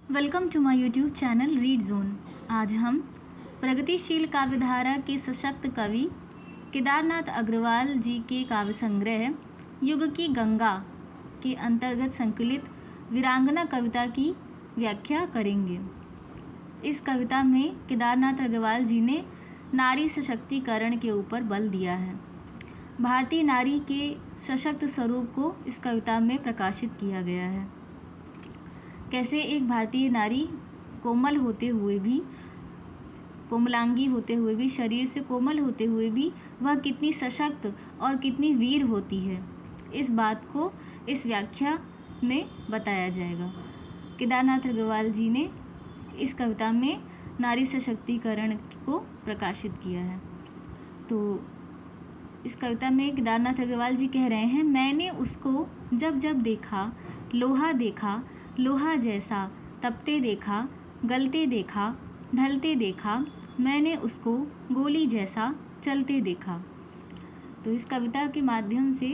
Welcome to my YouTube channel Read Zone. आज हम प्रगतिशील काव्यधारा के सशक्त कवि केदारनाथ अग्रवाल जी के काव्य संग्रह युग की गंगा के अंतर्गत संकलित वीरांगना कविता की व्याख्या करेंगे। इस कविता में केदारनाथ अग्रवाल जी ने नारी सशक्तिकरण के ऊपर बल दिया है। भारतीय नारी के सशक्त स्वरूप को इस कविता में प्रकाशित किया गया है। कैसे एक भारतीय नारी कोमल होते हुए भी, कोमलांगी होते हुए भी, शरीर से कोमल होते हुए भी वह कितनी सशक्त और कितनी वीर होती है, इस बात को इस व्याख्या में बताया जाएगा। केदारनाथ अग्रवाल जी ने इस कविता में नारी सशक्तिकरण को प्रकाशित किया है। तो इस कविता में केदारनाथ अग्रवाल जी कह रहे हैं, मैंने उसको जब जब देखा, लोहा देखा, लोहा जैसा तपते देखा, गलते देखा, ढलते देखा, मैंने उसको गोली जैसा चलते देखा। तो इस कविता के माध्यम से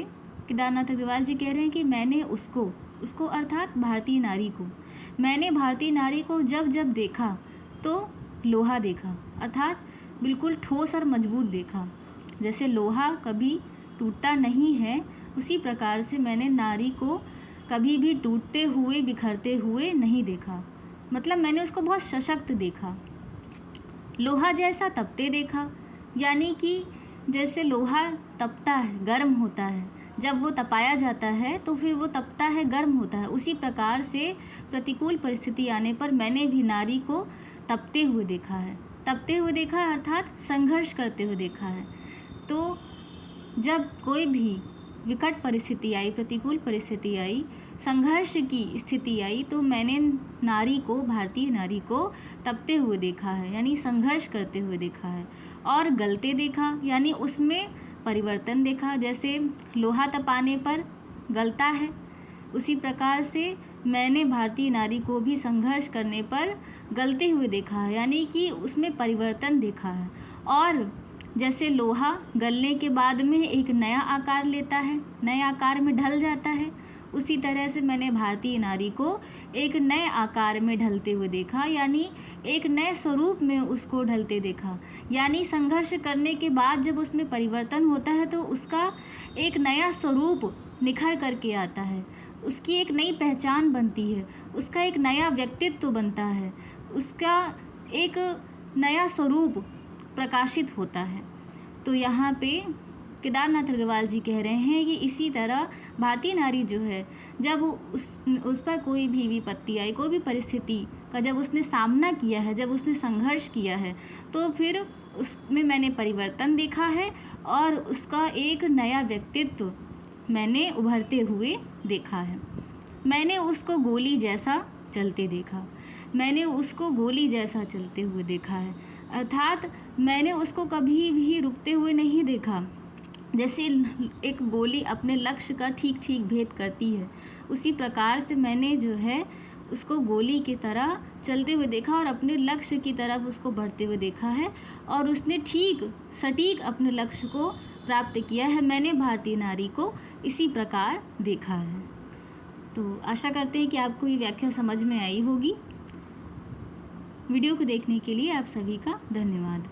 केदारनाथ अग्रवाल जी कह रहे हैं कि मैंने उसको अर्थात भारतीय नारी को, मैंने भारतीय नारी को जब जब देखा तो लोहा देखा, अर्थात बिल्कुल ठोस और मजबूत देखा। जैसे लोहा कभी टूटता नहीं है, उसी प्रकार से मैंने नारी को कभी भी टूटते हुए, बिखरते हुए नहीं देखा। मतलब मैंने उसको बहुत सशक्त देखा। लोहा जैसा तपते देखा, यानी कि जैसे लोहा तपता है, गर्म होता है, जब वो तपाया जाता है तो फिर वो तपता है, गर्म होता है। उसी प्रकार से प्रतिकूल परिस्थिति आने पर मैंने भी नारी को तपते हुए देखा है। तपते हुए देखा है अर्थात संघर्ष करते हुए देखा है। तो जब कोई भी विकट परिस्थिति आई, प्रतिकूल परिस्थिति आई, संघर्ष की स्थिति आई, तो मैंने नारी को, भारतीय नारी को तपते हुए देखा है, यानी संघर्ष करते हुए देखा है। और गलते देखा, यानी उसमें परिवर्तन देखा। जैसे लोहा तपाने पर गलता है, उसी प्रकार से मैंने भारतीय नारी को भी संघर्ष करने पर गलते हुए देखा है, यानी कि उसमें परिवर्तन देखा है। और जैसे लोहा गलने के बाद में एक नया आकार लेता है, नए आकार में ढल जाता है, उसी तरह से मैंने भारतीय नारी को एक नए आकार में ढलते हुए देखा, यानी एक नए स्वरूप में उसको ढलते देखा। यानी संघर्ष करने के बाद जब उसमें परिवर्तन होता है तो उसका एक नया स्वरूप निखर करके आता है, उसकी एक नई पहचान बनती है, उसका एक नया व्यक्तित्व बनता है, उसका एक नया स्वरूप प्रकाशित होता है। तो यहाँ पे केदारनाथ अग्रवाल जी कह रहे हैं कि इसी तरह भारतीय नारी जो है, जब उस पर कोई भी विपत्ति आई, कोई भी परिस्थिति का जब उसने सामना किया है, जब उसने संघर्ष किया है, तो फिर उसमें मैंने परिवर्तन देखा है और उसका एक नया व्यक्तित्व मैंने उभरते हुए देखा है। मैंने उसको गोली जैसा चलते देखा, मैंने उसको गोली जैसा चलते हुए देखा है, अर्थात मैंने उसको कभी भी रुकते हुए नहीं देखा। जैसे एक गोली अपने लक्ष्य का ठीक ठीक भेद करती है, उसी प्रकार से मैंने जो है उसको गोली की तरह चलते हुए देखा और अपने लक्ष्य की तरफ उसको बढ़ते हुए देखा है, और उसने ठीक सटीक अपने लक्ष्य को प्राप्त किया है। मैंने भारतीय नारी को इसी प्रकार देखा है। तो आशा करते हैं कि आपको ये व्याख्या समझ में आई होगी। वीडियो को देखने के लिए आप सभी का धन्यवाद।